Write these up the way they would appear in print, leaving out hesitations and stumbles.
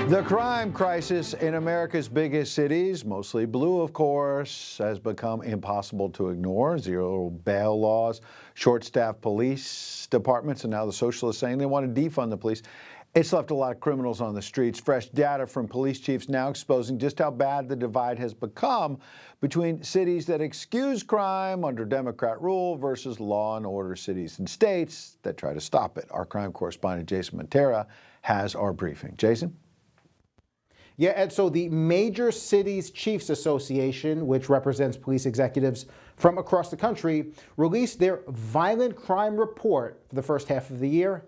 The crime crisis in America's biggest cities, mostly blue of course, has become impossible to ignore. Zero bail laws, short-staffed police departments, and now the socialists saying they want to defund the police. It's left a lot of criminals on the streets. Fresh data from police chiefs now exposing just how bad the divide has become between cities that excuse crime under Democrat rule versus law and order cities and states that try to stop it. Our crime correspondent Jason Montera has our briefing. Jason? Yeah, Ed, so the Major Cities Chiefs Association, which represents police executives from across the country, released their violent crime report for the first half of the year,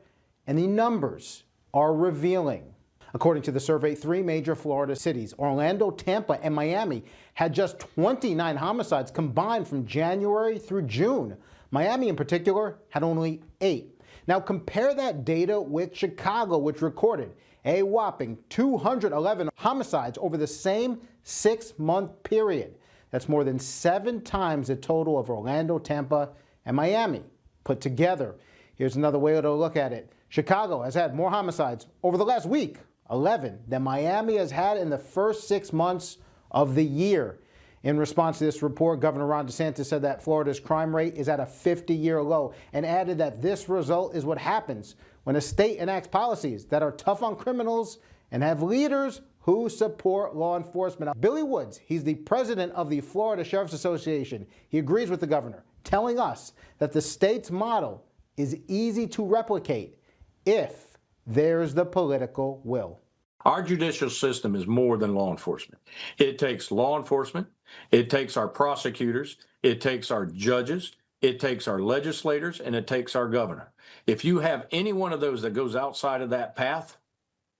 and the numbers are revealing. According to the survey, three major Florida cities, Orlando, Tampa, and Miami, had just 29 homicides combined from January through June. Miami, in particular, had only 8. Now, compare that data with Chicago, which recorded a whopping 211 homicides over the same 6-month period. That's more than 7 times the total of Orlando, Tampa, and Miami put together. Here's another way to look at it. Chicago has had more homicides over the last week, 11, than Miami has had in the first 6 months of the year. In response to this report, Governor Ron DeSantis said that Florida's crime rate is at a 50-year low and added that this result is what happens when a state enacts policies that are tough on criminals and have leaders who support law enforcement. Billy Woods, he's the president of the Florida Sheriff's Association. He agrees with the governor, telling us that the state's model is easy to replicate if there's the political will. Our judicial system is more than law enforcement. It takes law enforcement, it takes our prosecutors, it takes our judges, it takes our legislators, and it takes our governor. If you have any one of those that goes outside of that path,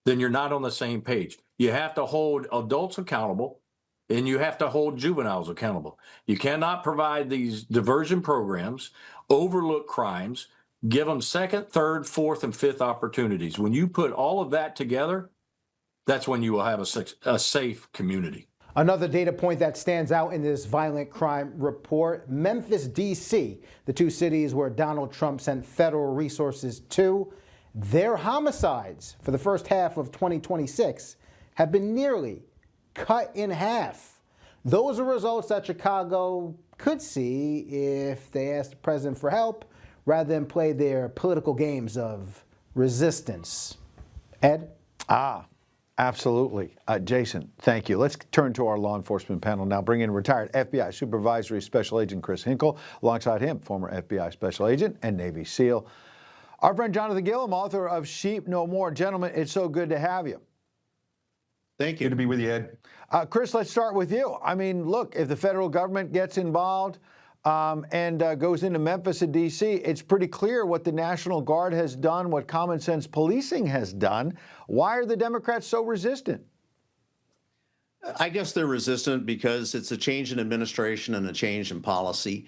then you're not on the same page. You have to hold adults accountable, and you have to hold juveniles accountable. You cannot provide these diversion programs, overlook crimes, give them second, third, fourth, and fifth opportunities. When you put all of that together, that's when you will have a safe community. Another data point that stands out in this violent crime report, Memphis, D.C., the two cities where Donald Trump sent federal resources to, their homicides for the first half of 2026 have been nearly cut in half. Those are results that Chicago could see if they asked the president for help rather than play their political games of resistance. Ed? Absolutely. Jason, thank you. Let's turn to our law enforcement panel now. Bring in retired FBI Supervisory Special Agent Chris Hinkle. Alongside him, former FBI Special Agent and Navy SEAL, our friend Jonathan Gillum, author of Sheep No More. Gentlemen, it's so good to have you. Thank you. Good to be with you, Ed. Chris, let's start with you. I mean, look, if the federal government gets involved and goes into Memphis and D.C., it's pretty clear what the National Guard has done, what common sense policing has done. Why are the Democrats so resistant? I guess they're resistant because it's a change in administration and a change in policy.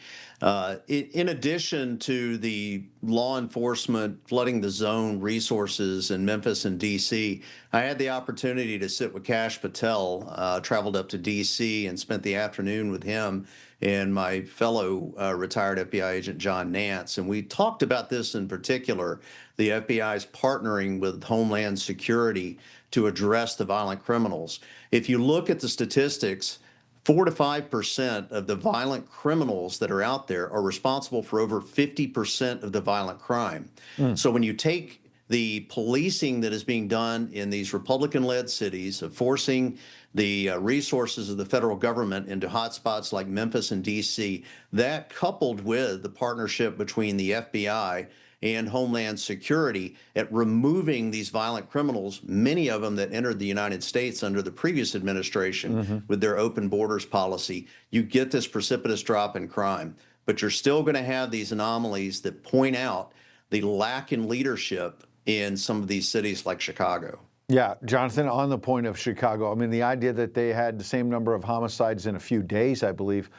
In addition to the law enforcement flooding the zone resources in Memphis and D.C., I had the opportunity to sit with Kash Patel, traveled up to D.C. and spent the afternoon with him and my fellow retired FBI agent John Nance. And we talked about this in particular, the FBI's partnering with Homeland Security to address the violent criminals. If you look at the statistics, 4 to 5% of the violent criminals that are out there are responsible for over 50% of the violent crime. So when you take the policing that is being done in these Republican-led cities of forcing the resources of the federal government into hotspots like Memphis and D.C., that coupled with the partnership between the FBI and Homeland Security at removing these violent criminals, many of them that entered the United States under the previous administration with their open borders policy, you get this precipitous drop in crime. But you're still going to have these anomalies that point out the lack in leadership in some of these cities like Chicago. Yeah, Jonathan, on the point of Chicago, I mean, the idea that they had the same number of homicides in a few days, I believe,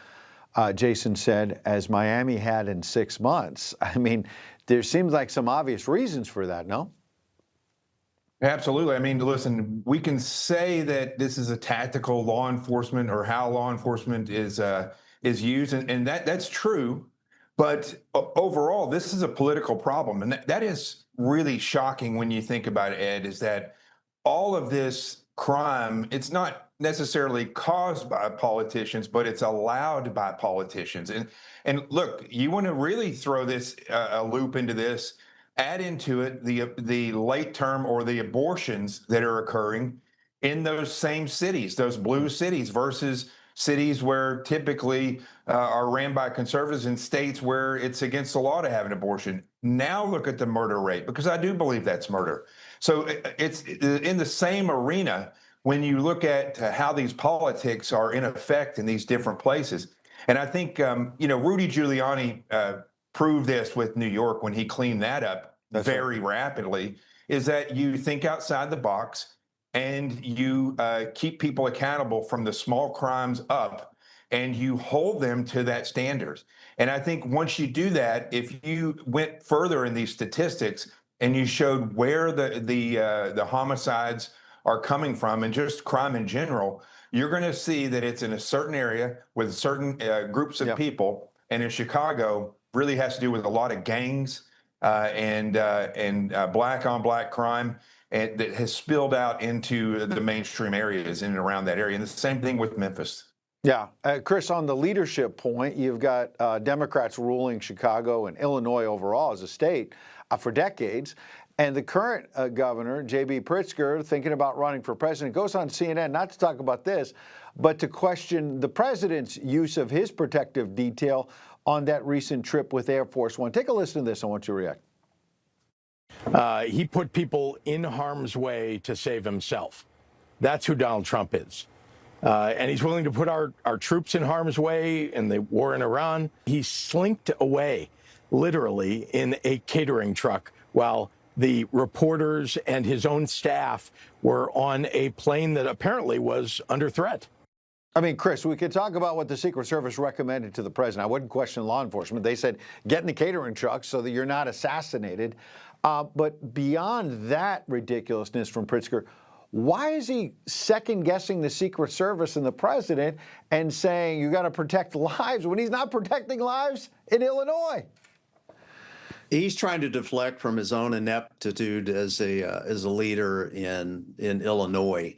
Jason said, as Miami had in 6 months. I mean, there seems like some obvious reasons for that, no? Absolutely. I mean, listen, we can say that this is a tactical law enforcement or how law enforcement is used, and that's true. But overall, this is a political problem, and that is really shocking when you think about it, Ed, is that all of this crime, it's not necessarily caused by politicians, but it's allowed by politicians. And look, you want to really throw this a loop into this, add into it the late term or the abortions that are occurring in those same cities, those blue cities, versus cities where typically are ran by conservatives in states where it's against the law to have an abortion. Now look at the murder rate, because I do believe that's murder. So it's in the same arena when you look at how these politics are in effect in these different places. And I think, Rudy Giuliani proved this with New York when he cleaned that up very rapidly, is that you think outside the box and you keep people accountable from the small crimes up, and you hold them to that standard. And I think once you do that, if you went further in these statistics and you showed where the homicides are coming from and just crime in general, you're going to see that it's in a certain area with certain groups of people. And in Chicago, really has to do with a lot of gangs and black on black crime. And that has spilled out into the mainstream areas in and around that area. And the same thing with Memphis. Yeah. Chris, on the leadership point, you've got Democrats ruling Chicago and Illinois overall as a state for decades. And the current governor, J.B. Pritzker, thinking about running for president, goes on CNN not to talk about this, but to question the president's use of his protective detail on that recent trip with Air Force One. Take a listen to this. I want you to react. He put people in harm's way to save himself. That's who Donald Trump is. And he's willing to put our troops in harm's way in the war in Iran. He slinked away, literally, in a catering truck while the reporters and his own staff were on a plane that apparently was under threat. I mean, Chris, we could talk about what the Secret Service recommended to the president. I wouldn't question law enforcement. They said, get in the catering truck so that you're not assassinated. But beyond that ridiculousness from Pritzker, why is he second-guessing the Secret Service and the president and saying you got to protect lives when he's not protecting lives in Illinois? He's trying to deflect from his own ineptitude as a leader in Illinois,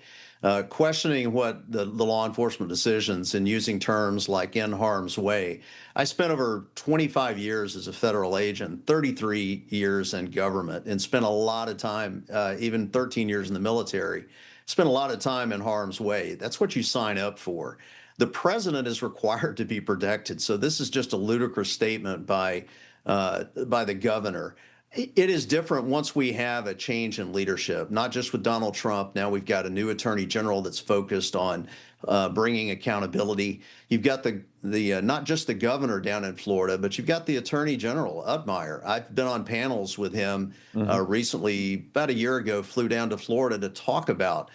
questioning what the law enforcement decisions and using terms like in harm's way. I spent over 25 years as a federal agent, 33 years in government, and spent a lot of time, even 13 years in the military, spent a lot of time in harm's way. That's what you sign up for. The president is required to be protected. So this is just a ludicrous statement by the governor. It is different once we have a change in leadership, not just with Donald Trump. Now we've got a new attorney general that's focused on bringing accountability. You've got the not just the governor down in Florida, but you've got the attorney general, Udmire. I've been on panels with him recently, about a year ago, flew down to Florida to talk about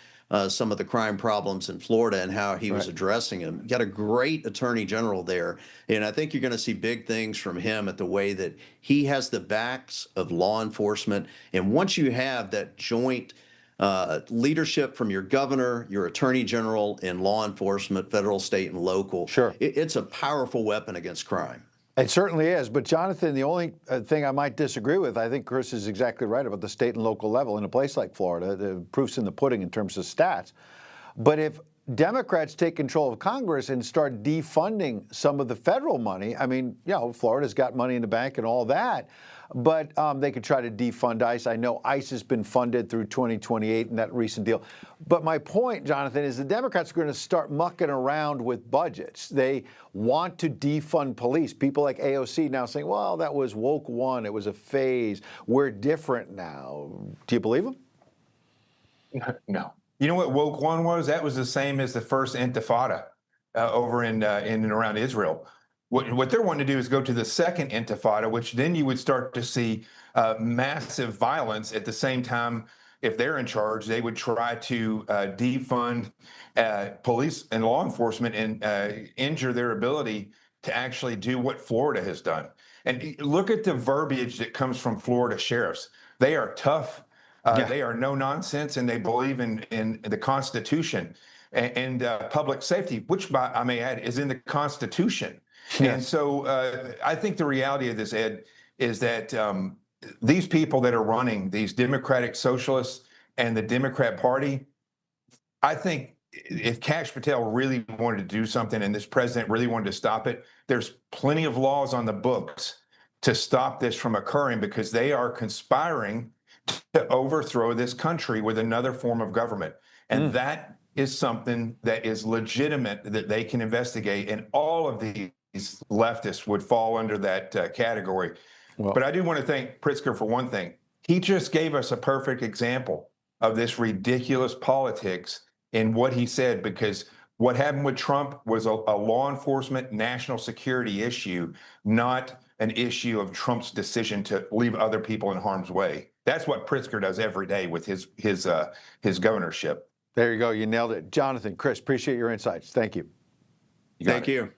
some of the crime problems in Florida and how he was addressing them. Got a great attorney general there. And I think you're going to see big things from him at the way that he has the backs of law enforcement. And once you have that joint leadership from your governor, your attorney general, and law enforcement, federal, state, and local, it's a powerful weapon against crime. It certainly is. But, Jonathan, the only thing I might disagree with, I think Chris is exactly right about the state and local level. In a place like Florida, the proof's in the pudding in terms of stats. But if Democrats take control of Congress and start defunding some of the federal money, I mean, Florida's got money in the bank and all that, but they could try to defund ICE. I know ICE has been funded through 2028 in that recent deal. But my point, Jonathan, is the Democrats are going to start mucking around with budgets. They want to defund police. People like AOC now saying, well, that was woke one. It was a phase. We're different now. Do you believe them? No. You know what woke one was? That was the same as the first Intifada over in and around Israel. What they're wanting to do is go to the second Intifada, which then you would start to see massive violence. At the same time, if they're in charge, they would try to defund police and law enforcement and injure their ability to actually do what Florida has done. And look at the verbiage that comes from Florida sheriffs. They are tough. They are no nonsense, and they believe in the Constitution and public safety, which, I may add, is in the Constitution. Yes. And so I think the reality of this, Ed, is that these people that are running, these Democratic Socialists and the Democrat Party, I think if Kash Patel really wanted to do something and this president really wanted to stop it, there's plenty of laws on the books to stop this from occurring because they are conspiring to overthrow this country with another form of government. And that is something that is legitimate that they can investigate. And all of these leftists would fall under that category. Well, but I do want to thank Pritzker for one thing. He just gave us a perfect example of this ridiculous politics in what he said, because what happened with Trump was a law enforcement national security issue, not an issue of Trump's decision to leave other people in harm's way. That's what Pritzker does every day with his governorship. there you go. You nailed it. Jonathan, Chris, appreciate your insights. Thank you. Thank you.